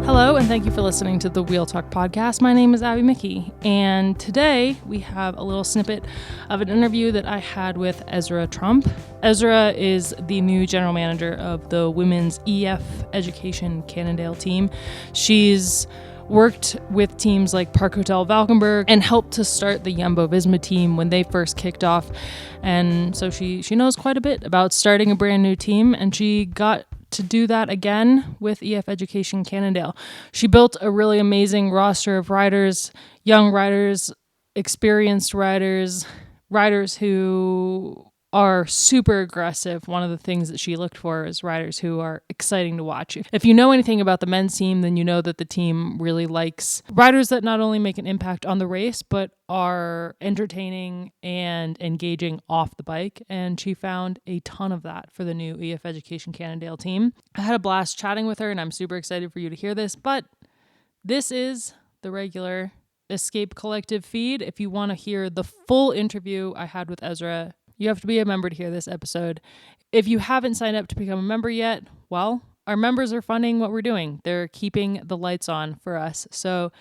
Hello, and thank you for listening to the Wheel Talk podcast. My name is Abby Mickey, and today we have a little snippet of an interview that I had with Esra Tromp. Esra is the new general manager of the women's EF Education-Cannondale team. She's worked with teams like Park Hotel Valkenburg and helped to start the Jumbo Visma team when they first kicked off. And so she knows quite a bit about starting a brand new team, and she got to do that again with EF Education-Cannondale. She built a really amazing roster of riders, young riders, experienced riders, riders who are super aggressive. One of the things that she looked for is riders who are exciting to watch. If you know anything about the men's team, then you know that the team really likes riders that not only make an impact on the race, but are entertaining and engaging off the bike. And she found a ton of that for the new EF Education-Cannondale team. I had a blast chatting with her, and I'm super excited for you to hear this, but this is the regular Escape Collective feed. If you want to hear the full interview I had with Esra, you have to be a member to hear this episode. If you haven't signed up to become a member yet, well, our members are funding what we're doing. They're keeping the lights on for us. So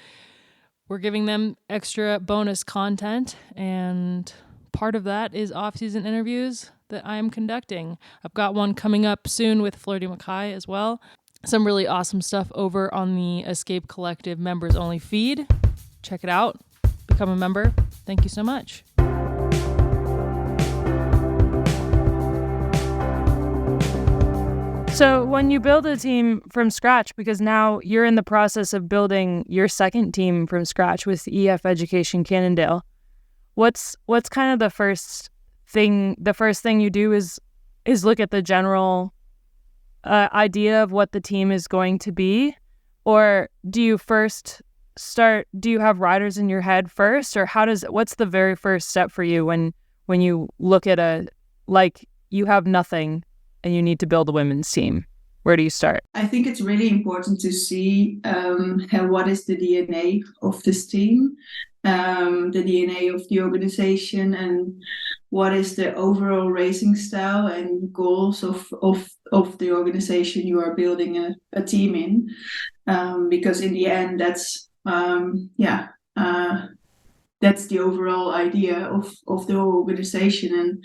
we're giving them extra bonus content, and part of that is off-season interviews that I am conducting. I've got one coming up soon with Flirty Mackay as well. Some really awesome stuff over on the Escape Collective members only feed. Check it out. Become a member. Thank you so much. So when you build a team from scratch, because now you're in the process of building your second team from scratch with EF Education-Cannondale, what's kind of the first thing you do is look at the general idea of what the team is going to be? Or do you have riders in your head first? Or what's the very first step for you when you look at you have nothing and you need to build a women's team? Where do you start? I think it's really important to see what is the DNA of this team, the DNA of the organization, and what is the overall racing style and goals of the organization you are building a team in. Because in the end, that's the overall idea of the whole organization. And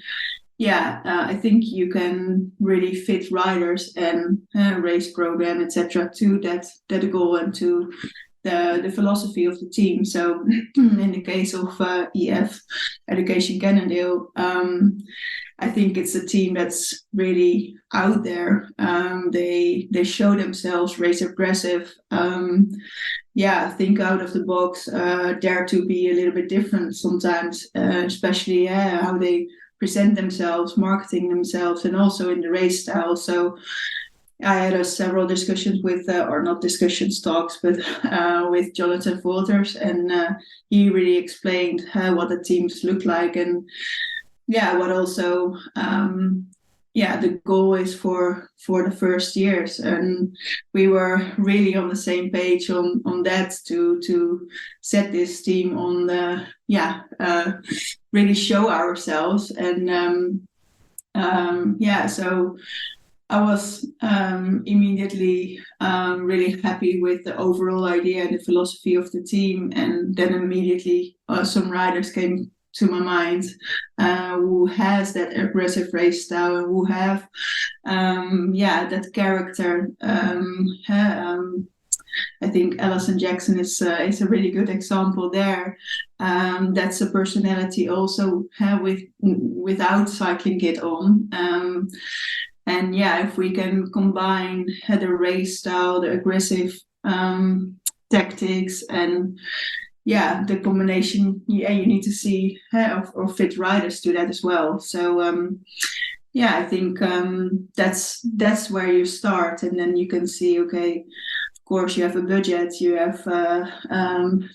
I think you can really fit riders and race program, etc., to that goal and to the philosophy of the team. So in the case of EF Education-Cannondale, I think it's a team that's really out there. They show themselves race aggressive. Think out of the box, dare to be a little bit different sometimes, especially how they present themselves, marketing themselves, and also in the race style. So I had several discussions with, talks, but with Jonathan Walters, and he really explained what the teams look like, and what also the goal is for the first years. And we were really on the same page on that to set this team on really show ourselves. And so I was immediately really happy with the overall idea and the philosophy of the team. And then immediately some riders came to my mind who has that aggressive race style and who have that character. I think Alison Jackson is a really good example there. That's a personality also without cycling kit on. If we can combine the race style, the aggressive tactics, and the combination, you need to see or fit riders to that as well. So I think that's where you start, and then you can see, okay, of course you have a budget, you have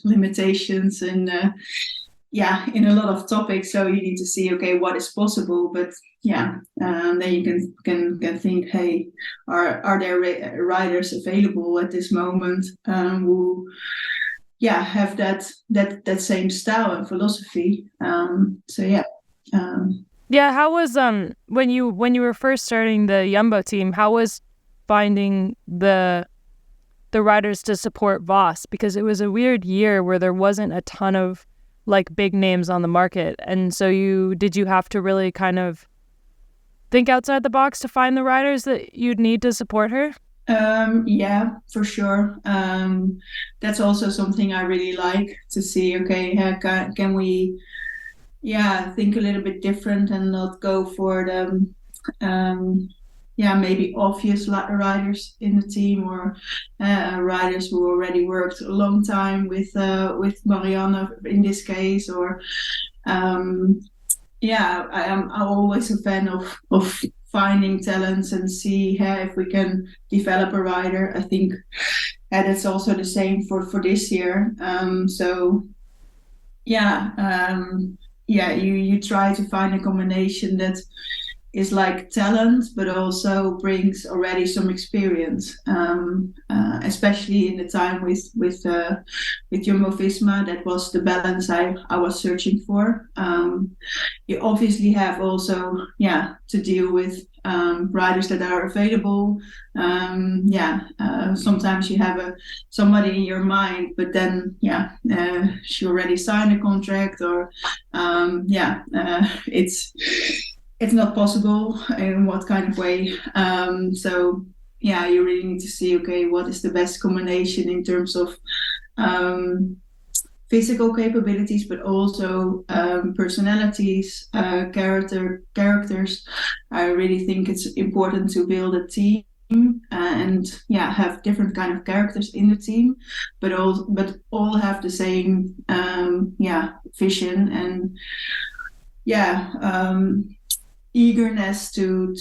limitations, and in a lot of topics. So you need to see, okay, what is possible, but then you can think, hey, are there riders available at this moment who have that same style and philosophy. How was when you were first starting the Jumbo team, how was finding the the riders to support Voss, because it was a weird year where there wasn't a ton of like big names on the market. And so did you have to really kind of think outside the box to find the riders that you'd need to support her? Yeah, for sure. That's also something I really like to see. Okay, can we, think a little bit different and not go for the, maybe obvious riders in the team, or riders who already worked a long time with Marianne in this case, or I'm always a fan of finding talents and see if we can develop a rider. I think that's also the same for this year. You try to find a combination that is like talent, but also brings already some experience. Especially in the time with Jumbo-Visma, that was the balance I was searching for. You obviously have also to deal with riders that are available. Sometimes you have somebody in your mind, but then she already signed a contract, or it's not possible in what kind of way. You really need to see, okay, what is the best combination in terms of physical capabilities, but also personalities, characters. I really think it's important to build a team and have different kind of characters in the team, but all have the same vision and eagerness to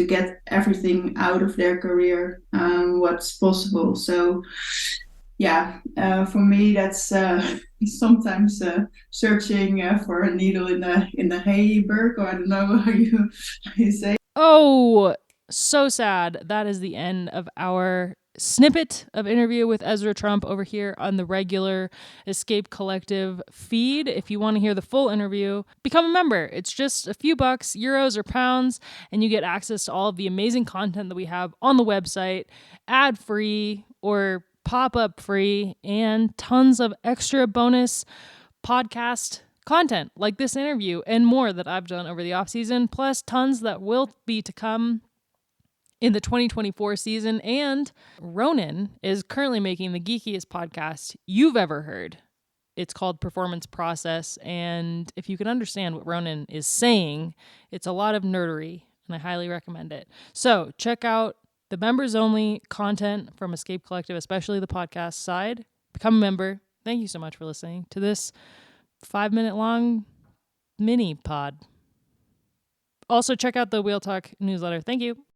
get everything out of their career, what's possible. So for me, that's sometimes searching for a needle in the hayberg, or I don't know how you say. Oh, so sad. That is the end of our snippet of interview with Esra Tromp over here on the regular Escape Collective feed. If you want to hear the full interview, become a member. It's just a few bucks, euros or pounds, and you get access to all of the amazing content that we have on the website, ad-free or pop-up free, and tons of extra bonus podcast content like this interview and more that I've done over the off season, plus tons that will be to come in the 2024 season. And Ronan is currently making the geekiest podcast you've ever heard. It's called Performance Process, and if you can understand what Ronan is saying, it's a lot of nerdery, and I highly recommend it. So check out the members only content from Escape Collective, especially the podcast side. Become a member. Thank you so much for listening to this 5-minute long mini pod. Also check out the Wheel Talk newsletter. Thank you.